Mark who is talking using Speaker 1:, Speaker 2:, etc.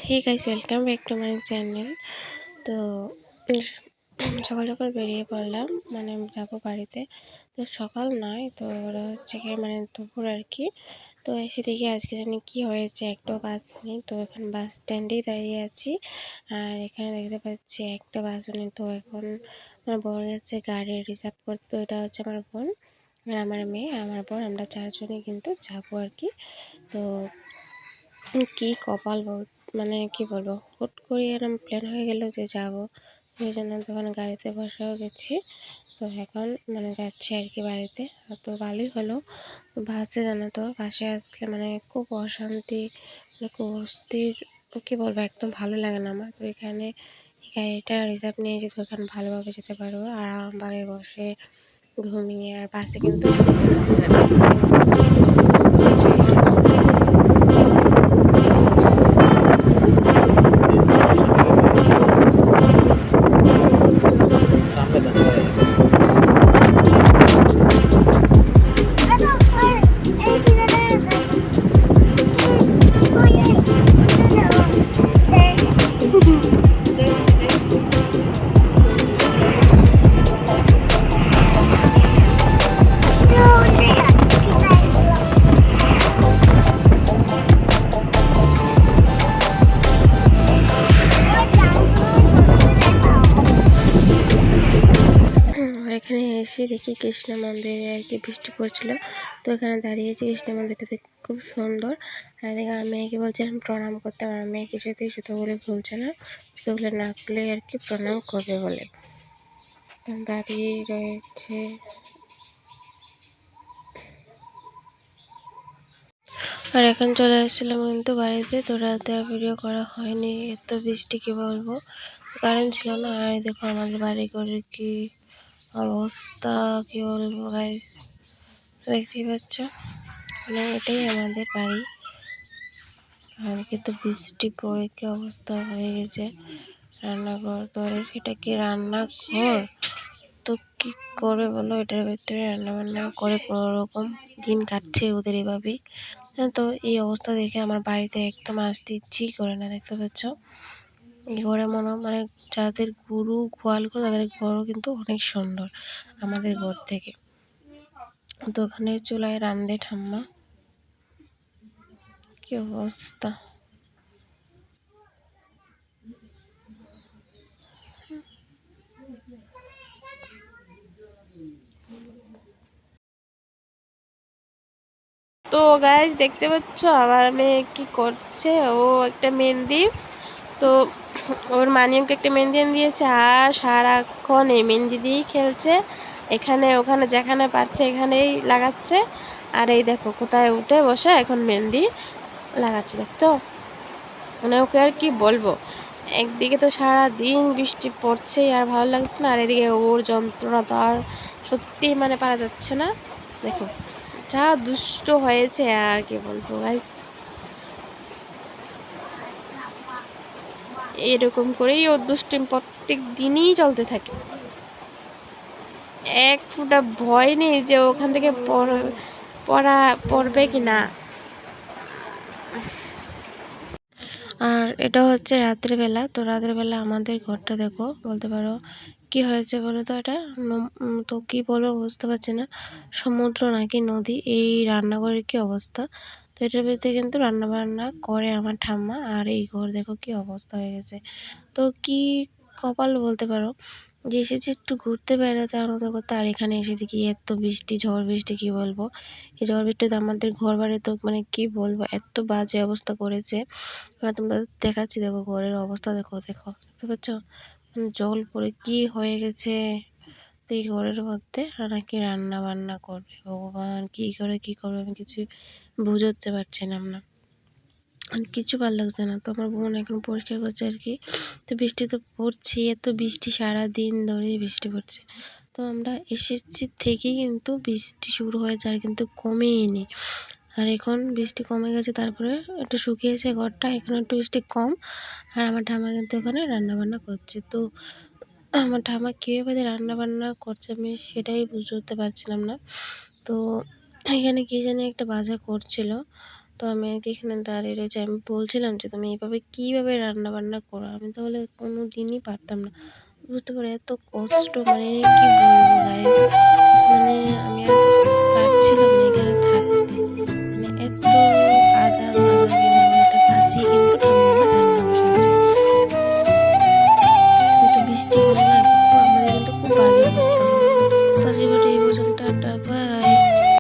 Speaker 1: Hey guys, welcome back to my channel. তো সকাল সকাল বেরিয়ে পড়লাম, মানে যাবো বাড়িতে। তো সকাল নয়, তো ওরা হচ্ছে কি মানে দুপুর আর কি। তো এসে দেখি আজকে জানি কি হয়েছে, একটা বাস নেই। তো এখন বাস স্ট্যান্ডেই দাঁড়িয়ে আছি, আর এখানে দেখতে পাচ্ছি একটা বাসও নেই। তো এখন আমার বোন গেছে গাড়ি রিজার্ভ করতে। তো এটা হচ্ছে আমার বোন আর আমার মেয়ে, আমার বোন, আমরা চারজনই কিন্তু যাবো আর কি। তো কি কপাল মানে কি বলবো, হুট করে এরকম প্ল্যান হয়ে গেল যে যাব। ওই জন্য তখন গাড়িতে বসেও গেছি। তো এখন মানে যাচ্ছি আর কি বাড়িতে। তো ভালোই হলো বাসে, জানো তো বাসে আসলে মানে খুব অশান্তি, মানে খুব অস্থির, কী বলবো, একদম ভালো লাগে না আমার। তো এখানে এই গাড়িটা রিজার্ভ নিয়ে যেতে ওখানে ভালোভাবে যেতে পারবো, আরামভাবে বসে ঘুমিয়ে। আর বাসে কিন্তু আর এখানে এসে দেখি কৃষ্ণ মন্দিরে আর কি বৃষ্টি পড়ছিল। তো এখানে দাঁড়িয়েছি, কৃষ্ণ মন্দিরটা দেখে খুব সুন্দর। আর এদিকে আমার মেয়েকে বলছিলাম প্রণাম করতে, আমার মেয়ে কিছুতেই জুতোগুলো খুলছে না, জুতোগুলো না খুলে আর কি প্রণাম করবে বলে দাঁড়িয়ে রয়েছে। আর এখন চলে আসছিলাম কিন্তু বাড়িতে। তো রাতে আর ভিডিও করা হয়নি, এত বৃষ্টি কি বলবো, কারেন্ট ছিল না। আর দেখো আমাদের বাড়ি করে কি অবস্থা, কি বলবো গাইস, দেখতেই পাচ্ছ, মানে এটাই আমাদের বাড়ি। আর কিন্তু বৃষ্টি পড়ে কি অবস্থা হয়ে গেছে। রান্নাঘর, তো এটা কি রান্নাঘর? তো কি করে বলো, এটার ভিতরে রান্না বান্না করে কোনো রকম দিন কাটছে ওদের এভাবেই। তো এই অবস্থা দেখে আমার বাড়িতে একদম আসতে ইচ্ছেই করে না। দেখতে পাচ্ছ এই ঘরে মানে যাদের গরু গোয়াল করে তাদের ঘরও কিন্তু অনেক সুন্দর আমাদের ঘর থেকে। তো ওখানে চুলায় রান্ধে ঠাম্মা, কি অবস্থা। তো গাইস দেখতে পাচ্ছ আমার মেয়ে কি করছে, ও একটা মেহেন্দি, তো ওর মানিয়কে একটা মেহেন্দি এনে দিয়েছে, আর সারাক্ষণ এই মেহেন্দি দিয়েই খেলছে। এখানে ওখানে যেখানে পারছে এখানেই লাগাচ্ছে। আর এই দেখো কোথায় উঠে বসে এখন মেহেন্দি লাগাচ্ছে, দেখতো। মানে ওকে আর কি বলবো, একদিকে তো সারা দিন বৃষ্টি পড়ছে আর ভালো লাগছে না, আর এদিকে ওর যন্ত্রণা তো আর সত্যি মানে পারা যাচ্ছে না। দেখো যা দুষ্ট হয়েছে, আর কি বলবো গাইস, এরকম করেই ওর দুষ্টিম প্রত্যেক দিনই চলতে থাকে। এক ফোঁটা ভয় নেই যে ওখান থেকে পড়বে কি না। আর এটা হচ্ছে রাতের বেলা। তো রাতের বেলা আমাদের ঘরটা দেখো, বলতে পারো কি হয়েছে বলো তো, এটা তো কি বলবো বুঝতে পারছি না, সমুদ্র নাকি নদী, এই রান্নাঘরের কি অবস্থা। তো এটার ভিতরে কিন্তু রান্না বান্না করে আমার ঠাম্মা। আর এই ঘর দেখো কি অবস্থা হয়ে গেছে। তো কি কপাল বলতে পারো, যে এসেছি একটু ঘুরতে বেড়াতে আনন্দ করতে, আর এখানে এসে দেখি এত বৃষ্টি, ঝড় বৃষ্টি, কি বলবো। এই ঝড় বৃষ্টিতে আমাদের ঘর বাড়ি তো মানে কি বলবো, এত বাজে অবস্থা করেছে। তোমরা দেখাচ্ছি, দেখো ঘরের অবস্থা, দেখো দেখো দেখতে পাচ্ছ, মানে জল পড়ে কি হয়ে গেছে। তো এই ঘরের মধ্যে নাকি রান্না বান্না করবে, ভগবান কি করে কি করবে আমি কিছু বুঝে উঠতে পারছিলাম না, কিছু ভালো লাগছে না। তো আমার বোন এখন পরিষ্কার করছে আর কি। তো বৃষ্টি তো পড়ছে, এত বৃষ্টি সারা দিন ধরেই বৃষ্টি পড়ছে। তো আমরা এসেছি থেকেই কিন্তু বৃষ্টি শুরু হয়েছে, আর কিন্তু কমেইনি। আর এখন বৃষ্টি কমে গেছে, তারপরে একটু শুকিয়েছে ঘরটা, এখন একটু বৃষ্টি কম। আর আমার ঠাম্মা কিন্তু এখানে রান্নাবান্না করছে। তো আমার ঠাম্মা কীভাবে রান্নাবান্না করছে আমি সেটাই বুঝে উঠতে পারছিলাম না। তো এখানে কী জানি একটা ভাজা করছিল। তো তো আমি আর কি এখানে দাঁড়িয়ে রয়েছি। আমি বলছিলাম যে, "তুমি এভাবে কিভাবে রান্না-বান্না করো? আমি তাহলে কোনোদিনই পারতাম না।" বুঝতে পারো এত কষ্ট মানে কি বলবো গাইস।